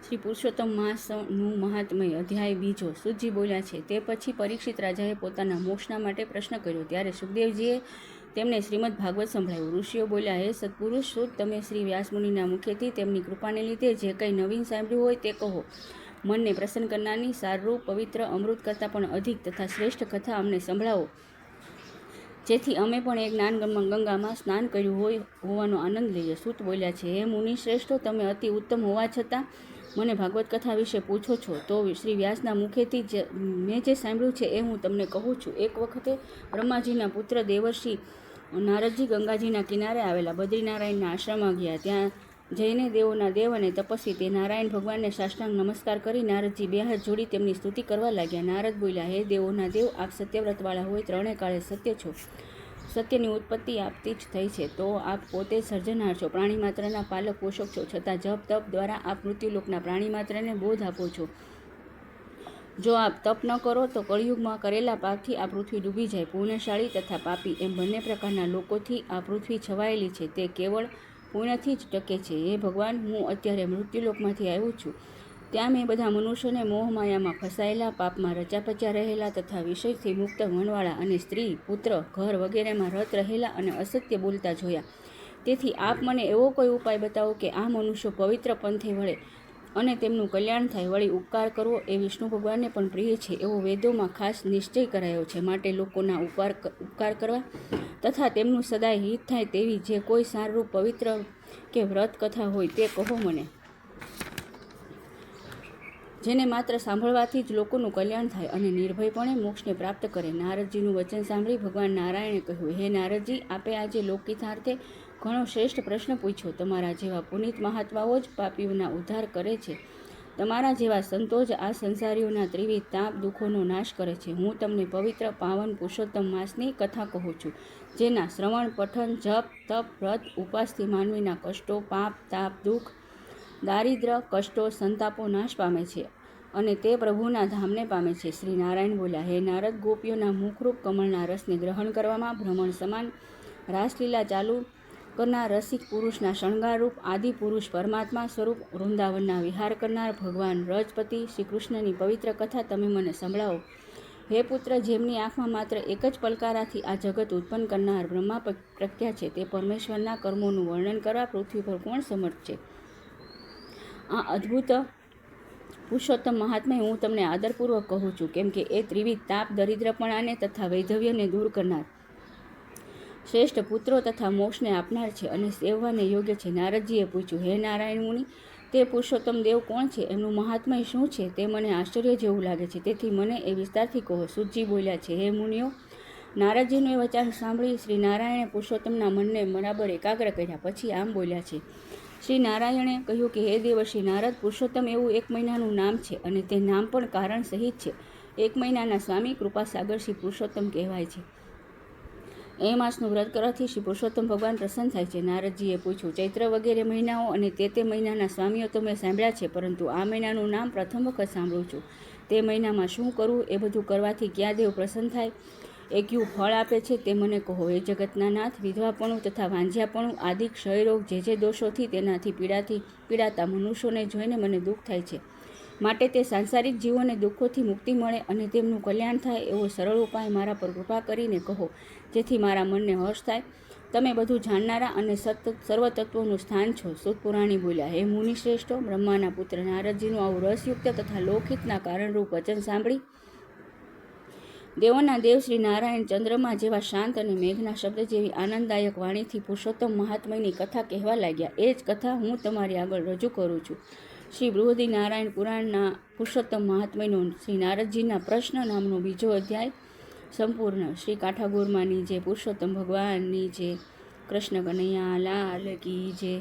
શ્રી પુરુષોત્તમ માસનું મહાત્મય અધ્યાય બીજો. સુતજી બોલ્યા છે. તે પછી પરીક્ષિત રાજાએ પોતાના મોક્ષના માટે પ્રશ્ન કર્યો. ત્યારે સુખદેવજીએ તેમને શ્રીમદ ભાગવત સંભળાવ્યું. ઋષિઓ બોલ્યા, હે સત્પુરુષ સુત, તમે શ્રી વ્યાસમુનિના મુખેથી તેમની કૃપાને લીધે જે કંઈ નવીન સાંભળ્યું હોય તે કહો. મનને પ્રસન્ન કરનારની સારરૂપ પવિત્ર અમૃત કરતાં પણ અધિક તથા શ્રેષ્ઠ કથા અમને સંભળાવો, જેથી અમે પણ એક જ્ઞાન ગંગામાં સ્નાન કર્યું હોવાનો આનંદ લઈએ. સૂત બોલ્યા છે, હે મુનિ શ્રેષ્ઠો, તમે અતિ ઉત્તમ હોવા છતાં મને ભાગવત કથા વિશે પૂછો છો, તો શ્રી વ્યાસના મુખેથી મેં જે સાંભળ્યું છે એ હું તમને કહું છું. એક વખતે બ્રહ્માજીના પુત્ર દેવર્ષિ નારદજી ગંગાજીના કિનારે આવેલા બદ્રીનારાયણના આશ્રમમાં ગયા. ત્યાં જઈને દેવોના દેવ અને તપસ્વી તે નારાયણ ભગવાનને સાષ્ટાંગ નમસ્કાર કરી નારદજી બે હાથ જોડી તેમની સ્તુતિ કરવા લાગ્યા. નારદ બોલ્યા, હે દેવોના દેવ, આપ સત્યવ્રતવાળા હોય, ત્રણે કાળે સત્ય છો. સત્યની ઉત્પત્તિ આપતી જ થઈ છે, તો આપ પોતે સર્જનહાર છો, પ્રાણી માત્રના પાલક પોષક છો. છતાં જપ તપ દ્વારા આપ મૃત્યુલોકના પ્રાણી માત્રને બોધ આપો છો. જો આપ તપ ન કરો તો કળિયુગમાં કરેલા પાપથી આ પૃથ્વી ડૂબી જાય. પુણ્યશાળી તથા પાપી એમ બંને પ્રકારના લોકોથી આ પૃથ્વી છવાયેલી છે. તે કેવળ પુણ્યથી જ ટકે છે. હે ભગવાન, હું અત્યારે મૃત્યુલોકમાંથી આવ્યો છું. ત્યાં મેં બધા મનુષ્યોને મોહમાયામાં ફસાયેલા, પાપમાં રચાપચ્યા રહેલા તથા વિષયથી મુક્ત મનવાળા અને સ્ત્રી, પુત્ર, ઘર વગેરેમાં રત રહેલા અને અસત્ય બોલતા જોયા. તેથી આપ મને એવો કોઈ ઉપાય બતાવો કે આ મનુષ્યો પવિત્ર પંથે વળે અને તેમનું કલ્યાણ થાય. વળી ઉપકાર કરવો એ વિષ્ણુ ભગવાનને પણ પ્રિય છે, એવો વેદોમાં ખાસ નિશ્ચય કરાયો છે. માટે લોકોના ઉપકાર કરવા તથા તેમનું સદાય હિત થાય તેવી જે કોઈ સારરૂપ પવિત્ર કે વ્રત કથા હોય તે કહો મને, જેને માત્ર સાંભળવાથી જ લોકોનું કલ્યાણ થાય અને નિર્ભયપણે મોક્ષને પ્રાપ્ત કરે. નારદજીનું વચન સાંભળી ભગવાન નારાયણે કહ્યું, હે નારદજી, આપે આજે લોકહિતાર્થે ઘણો શ્રેષ્ઠ પ્રશ્ન પૂછ્યો. તમારા જેવા પુનિત મહાત્માઓ જ પાપીઓના ઉદ્ધાર કરે છે. તમારા જેવા સંતો જ આ સંસારીઓના ત્રિવિધ તાપ દુઃખોનો નાશ કરે છે. હું તમને પવિત્ર પાવન પુરુષોત્તમ માસની કથા કહું છું, જેના શ્રવણ, પઠન, જપ, તપ, વ્રત, ઉપાસથી માનવીના કષ્ટો, પાપ, તાપ, દુઃખ, દારિદ્ર્ય, કષ્ટો, સંતાપો નાશ પામે છે અને તે પ્રભુના ધામને પામે છે. શ્રી નારાયણ બોલ્યા, હે નારદ, ગોપીઓના મુખરૂપ કમળના રસને ગ્રહણ કરવામાં ભ્રમણ સમાન રાસલીલા ચાલુ કરનાર રસિક પુરુષના શણગારરૂપ આદિ પુરુષ પરમાત્મા સ્વરૂપ વૃંદાવનના વિહાર કરનાર ભગવાન રજપતિ શ્રી કૃષ્ણની પવિત્ર કથા તમે મને સંભળાવો. હે પુત્ર, જેમની આંખમાં માત્ર એક જ પલકારાથી આ જગત ઉત્પન્ન કરનાર બ્રહ્મા પ્રખ્યા છે, તે પરમેશ્વરના કર્મોનું વર્ણન કરવા પૃથ્વી પર કોણ સમર્થ છે? આ અદ્ભુત પુરુષોત્તમ મહાત્મા હું તમને આદરપૂર્વક કહું છું, કેમ કે એ ત્રિવિધ તાપ, દરિદ્રપણાને તથા વૈધવ્યને દૂર કરનાર, શ્રેષ્ઠ પુત્રો તથા મોક્ષને આપનાર છે અને સેવવાને યોગ્ય છે. નારદજીએ પૂછ્યું, હે નારાયણ મુનિ, તે પુરુષોત્તમ દેવ કોણ છે? એમનું મહાત્મય શું છે? તે મને આશ્ચર્ય જેવું લાગે છે, તેથી મને એ વિસ્તારથી કહો. સૂતજી બોલ્યા છે, હે મુનિઓ, નારદજીનું એ વચન સાંભળી શ્રી નારાયણે પુરુષોત્તમના મનને બરાબર એકાગ્ર કર્યા. પછી આમ બોલ્યા છે. શ્રી નારાયણે કહ્યું કે, હે દેવર્ષિ નારદ, પુરુષોત્તમ એવું એક મહિનાનું નામ છે અને તે નામ પણ કારણ સહિત છે. એક મહિનાના સ્વામી કૃપાસાગર શ્રી પુરુષોત્તમ કહેવાય છે. એ માસનું વ્રત કરવાથી શ્રી પુરુષોત્તમ ભગવાન પ્રસન્ન થાય છે. નારદજીએ પૂછ્યું, ચૈત્ર વગેરે મહિનાઓ અને તે મહિનાના સ્વામીઓ તો મેં સાંભળ્યા છે, પરંતુ આ મહિનાનું નામ પ્રથમ વખત સાંભળું છું. તે મહિનામાં શું કરવું? એ બધું કરવાથી ક્યાં દેવ પ્રસન્ન થાય? એ કયું ફળ આપે છે તે મને કહો. એ જગતના નાથ, વિધવાપણું તથા વાંઝ્યાપણું આદિ ક્ષયરોગ જે દોષોથી તેનાથી પીડાતા મનુષ્યોને જોઈને મને દુઃખ થાય છે. માટે તે સાંસારિક જીવોને દુઃખોથી મુક્તિ મળે અને તેમનું કલ્યાણ થાય એવો સરળ ઉપાય મારા પર કૃપા કરીને કહો, જેથી મારા મનને હર્ષ થાય. તમે બધું જાણનારા અને સર્વતત્વોનું સ્થાન છો. સુતપુરાણી બોલ્યા, હે મુનિ શ્રેષ્ઠો, બ્રહ્માના પુત્ર નારદજીનું આવું રસયુક્ત તથા લોકહિતના કારણરૂપ વચન સાંભળી દેવોના દેવ શ્રી નારાયણ ચંદ્રમા જેવા શાંત અને મેઘના શબ્દ જેવી આનંદદાયક વાણીથી પુરુષોત્તમ મહાત્મયની કથા કહેવા લાગ્યા. એ જ કથા હું તમારી આગળ રજૂ કરું છું. શ્રી બૃહદી નારાયણ પુરાણના પુરુષોત્તમ મહાત્મયનો શ્રી નારદજીના પ્રશ્ન નામનો બીજો અધ્યાય સંપૂર્ણ. શ્રી કાઠાગોરમાંની જે પુરુષોત્તમ ભગવાનની જે કૃષ્ણ કનૈયા લાલ કી જે.